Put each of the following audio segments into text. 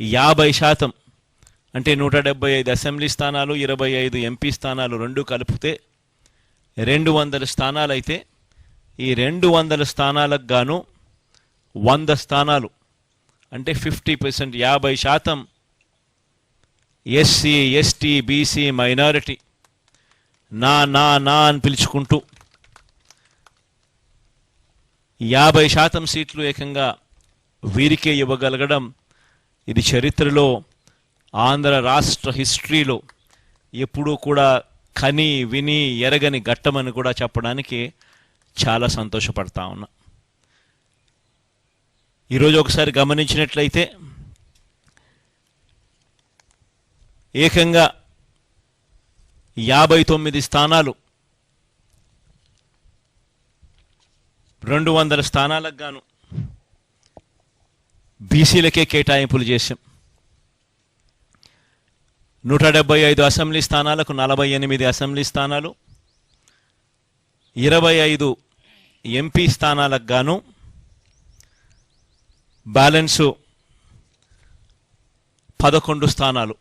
50% అంటే 175 అసెంబ్లీ స్థానాలు 25 ఎంపీ స్థానాలు రెండు కలిపితే 200 స్థానాలు అయితే ఈ 200 స్థానాలకు గాను 100 స్థానాలు అంటే 50%, 50% ఎస్సీ ఎస్టీ బీసీ మైనారిటీ నా నా నా అని పిలుచుకుంటూ 50% సీట్లు ఏకంగా వీరికే ఇవ్వగలగడం ఇది చరిత్రలో ఆంధ్ర రాష్ట్ర హిస్టరీలో ఎప్పుడూ కూడా కని విని ఎరగని ఘట్టమని కూడా చెప్పడానికి చాలా సంతోషపడతా ఉన్నా. ఈరోజు ఒకసారి గమనించినట్లయితే ఏకంగా 59 స్థానాలు 200 స్థానాలకు గాను బీసీలకే కేటాయింపులు చేశాం. 175 అసెంబ్లీ స్థానాలకు 48 అసెంబ్లీ స్థానాలు, 25 ఎంపీ స్థానాలకు గాను బ్యాలెన్సు 11 స్థానాలు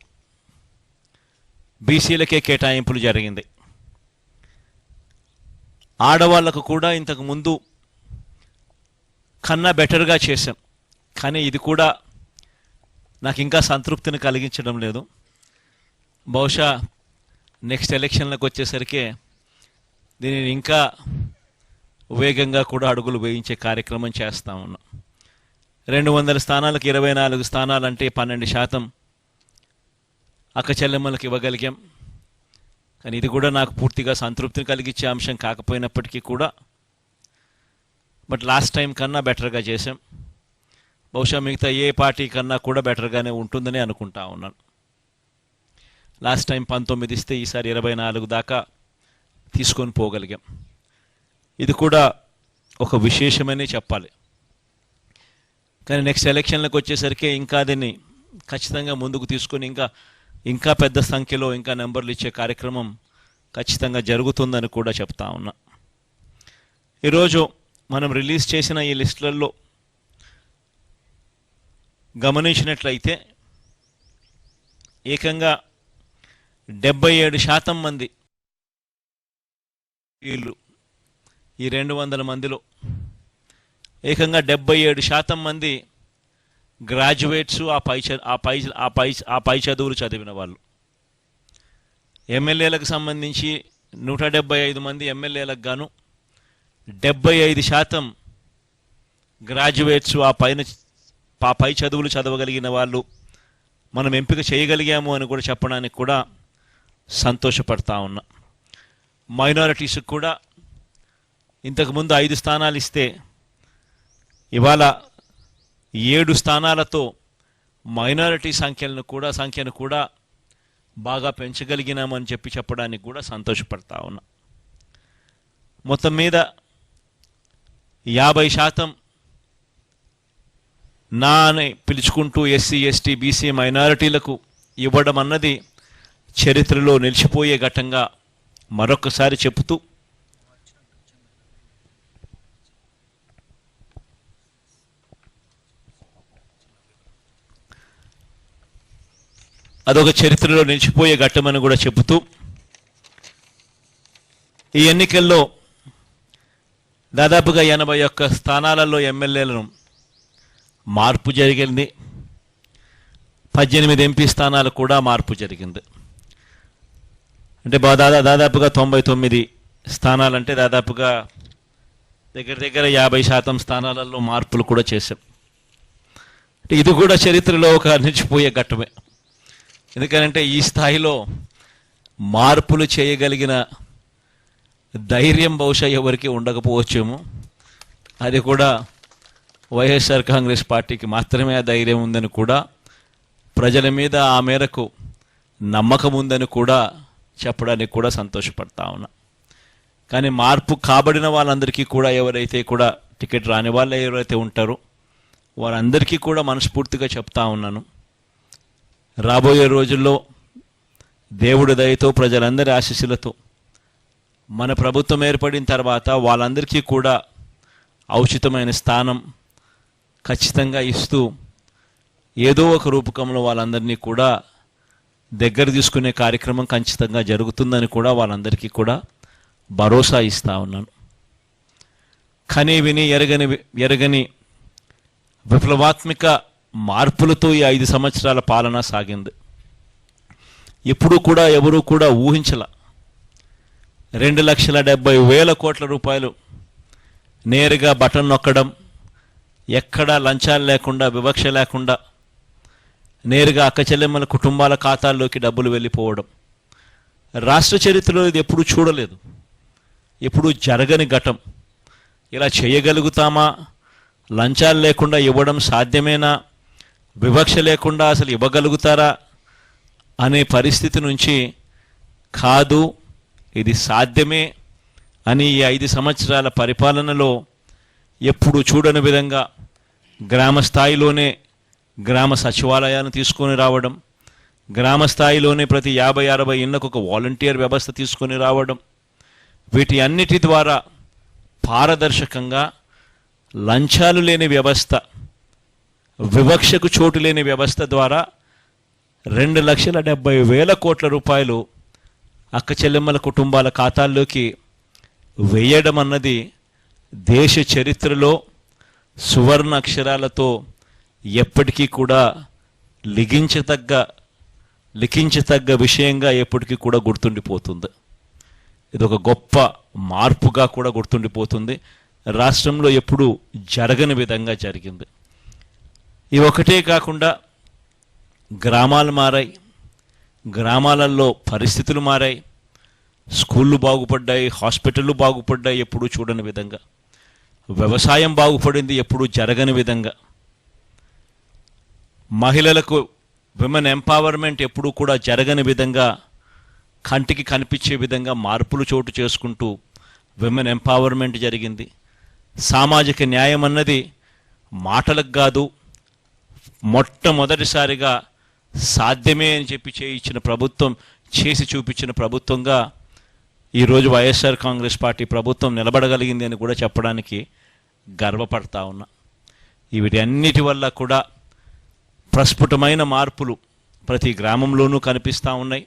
బీసీలకే కేటాయింపులు జరిగింది. ఆడవాళ్లకు కూడా ఇంతకు ముందు కన్నా బెటర్గా చేశాం, కానీ ఇది కూడా నాకు ఇంకా సంతృప్తిని కలిగించడం లేదు. బహుశా నెక్స్ట్ ఎలక్షన్లకు వచ్చేసరికి దీనిని ఇంకా వేగంగా కూడా అడుగులు వేయించే కార్యక్రమం చేస్తూ ఉన్నాం. 200 స్థానాలకు 24 స్థానాలంటే 12% అక్క చెల్లెమ్మలకు ఇవ్వగలిగాం. కానీ ఇది కూడా నాకు పూర్తిగా సంతృప్తిని కలిగించే అంశం కాకపోయినప్పటికీ కూడా బట్ లాస్ట్ టైం కన్నా బెటర్గా చేశాం. బహుశా మిగతా ఏ పార్టీ కన్నా కూడా బెటర్గానే ఉంటుందని అనుకుంటా ఉన్నాను. లాస్ట్ టైం 19 ఇస్తే ఈసారి 24 దాకా తీసుకొని పోగలిగాం. ఇది కూడా ఒక విశేషమని చెప్పాలి. కానీ నెక్స్ట్ ఎలక్షన్లకు వచ్చేసరికి ఇంకా దీన్ని ఖచ్చితంగా ముందుకు తీసుకొని ఇంకా పెద్ద సంఖ్యలో ఇంకా నెంబర్లు ఇచ్చే కార్యక్రమం ఖచ్చితంగా జరుగుతుందని కూడా చెప్తా ఉన్నా. ఈరోజు మనం రిలీజ్ చేసిన ఈ లిస్టులలో గమనించినట్లయితే ఏకంగా 77% మంది వీళ్ళు ఈ 200 మందిలో ఏకంగా 77% మంది గ్రాడ్యుయేట్స్, ఆ పై చదువులు చదివిన వాళ్ళు. ఎమ్మెల్యేలకు సంబంధించి 175 మంది ఎమ్మెల్యేలకు గాను 75% గ్రాడ్యుయేట్స్, ఆ పై చదువులు చదవగలిగిన వాళ్ళు మనం ఎంపిక చేయగలిగాము అని కూడా చెప్పడానికి కూడా సంతోషపడతా ఉన్నా. మైనారిటీస్కి కూడా ఇంతకుముందు 5 స్థానాలు ఇస్తే ఇవాళ 7 స్థానాలతో మైనారిటీ సంఖ్యను కూడా బాగా పెంచగలిగినామని చెప్పడానికి కూడా సంతోషపడతా ఉన్నా. మొత్తం మీద 50% నా అని పిలుచుకుంటూ ఎస్సీ ఎస్టీ బీసీ మైనారిటీలకు ఇవ్వడం అన్నది చరిత్రలో నిలిచిపోయే ఘట్టంగా మరొకసారి చెబుతూ అదొక చరిత్రలో నిలిచిపోయే ఘట్టమని కూడా చెబుతూ ఈ ఎన్నికల్లో దాదాపుగా 81 స్థానాలలో ఎమ్మెల్యేలను మార్పు జరిగింది. 18 ఎంపీ స్థానాలు కూడా మార్పు జరిగింది. అంటే దాదాపుగా 99 స్థానాలంటే దాదాపుగా దగ్గర 50% స్థానాలలో మార్పులు కూడా చేశాం. అంటే ఇది కూడా చరిత్రలో ఒక నిలిచిపోయే ఘట్టమే. ఎందుకంటే ఈ స్థాయిలో మార్పులు చేయగలిగిన ధైర్యం బహుశా ఎవరికి ఉండకపోవచ్చేమో. అది కూడా వైఎస్ఆర్ కాంగ్రెస్ పార్టీకి మాత్రమే ఆ ధైర్యం ఉందని కూడా, ప్రజల మీద ఆ మేరకు నమ్మకం ఉందని కూడా చెప్పడానికి కూడా సంతోషపడతా ఉన్నా. కానీ మార్పు కాబడిన వాళ్ళందరికీ కూడా ఎవరైతే కూడా టికెట్ రాని వాళ్ళు ఎవరైతే ఉంటారో వారందరికీ కూడా మనస్ఫూర్తిగా చెప్తా ఉన్నాను, రాబోయే రోజుల్లో దేవుడి దయతో ప్రజలందరి ఆశీస్సులతో మన ప్రభుత్వం ఏర్పడిన తర్వాత వాళ్ళందరికీ కూడా ఔచితమైన స్థానం ఖచ్చితంగా ఇస్తూ ఏదో ఒక రూపకంలో వాళ్ళందరినీ కూడా దగ్గర తీసుకునే కార్యక్రమం ఖచ్చితంగా జరుగుతుందని కూడా వాళ్ళందరికీ కూడా భరోసా ఇస్తా ఉన్నాను. కని విని ఎరగని విప్లవాత్మక మార్పులతో ఈ 5 సంవత్సరాల పాలన సాగింది. ఎప్పుడూ కూడా ఎవరూ కూడా ఊహించల 2,70,000 కోట్ల రూపాయలు నేరుగా బటన్ నొక్కడం, ఎక్కడా లంచాలు లేకుండా, వివక్ష లేకుండా నేరుగా అక్కచెల్లెమ్మల కుటుంబాల ఖాతాల్లోకి డబ్బులు వెళ్ళిపోవడం రాష్ట్ర చరిత్రలో ఇది ఎప్పుడూ చూడలేదు, ఎప్పుడూ జరగని ఘటం. ఇలా చేయగలుగుతామా? లంచాలు లేకుండా ఇవ్వడం సాధ్యమేనా? వివక్ష లేకుండా అసలు ఇవ్వగలుగుతారా అనే పరిస్థితి నుంచి కాదు, ఇది సాధ్యమే అని ఈ 5 సంవత్సరాల పరిపాలనలో ఎప్పుడు చూడని విధంగా గ్రామ స్థాయిలోనే గ్రామ సచివాలయాన్ని తీసుకొని రావడం, గ్రామ స్థాయిలోనే ప్రతి 50-60 ఇళ్లకు ఒక వాలంటీర్ వ్యవస్థ తీసుకొని రావడం, వీటి అన్నిటి ద్వారా పారదర్శకంగా లంచాలు లేని వ్యవస్థ, వివక్షకు చోటు లేని వ్యవస్థ ద్వారా 2,70,000 కోట్ల రూపాయలు అక్క చెల్లెమ్మల కుటుంబాల ఖాతాల్లోకి వేయడం అన్నది దేశ చరిత్రలో సువర్ణ అక్షరాలతో ఎప్పటికీ కూడా లిఖించతగ్గ విషయంగా ఎప్పటికీ కూడా గుర్తుండిపోతుంది. ఇది ఒక గొప్ప మార్పుగా కూడా గుర్తుండిపోతుంది. రాష్ట్రంలో ఎప్పుడూ జరగని విధంగా జరిగింది. ఇవి ఒకటే కాకుండా గ్రామాలు మారాయి, గ్రామాలలో పరిస్థితులు మారాయి, స్కూళ్ళు బాగుపడ్డాయి, హాస్పిటళ్ళు బాగుపడ్డాయి ఎప్పుడూ చూడని విధంగా, వ్యవసాయం బాగుపడింది ఎప్పుడూ జరగని విధంగా, మహిళలకు విమెన్ ఎంపవర్మెంట్ ఎప్పుడూ కూడా జరగని విధంగా, కంటికి కనిపించే విధంగా మార్పులు చోటు చేసుకుంటూ విమెన్ ఎంపవర్మెంట్ జరిగింది. సామాజిక న్యాయం అన్నది మాటలకు కాదు, మొట్టమొదటిసారిగా సాధ్యమే అని చెప్పి చేసి చూపించిన ప్రభుత్వంగా ఈరోజు వైఎస్ఆర్ కాంగ్రెస్ పార్టీ ప్రభుత్వం నిలబడగలిగింది అని కూడా చెప్పడానికి గర్వపడతా ఉన్నా. వీటి అన్నిటి వల్ల కూడా ప్రస్ఫుటమైన మార్పులు ప్రతి గ్రామంలోనూ కనిపిస్తూ ఉన్నాయి.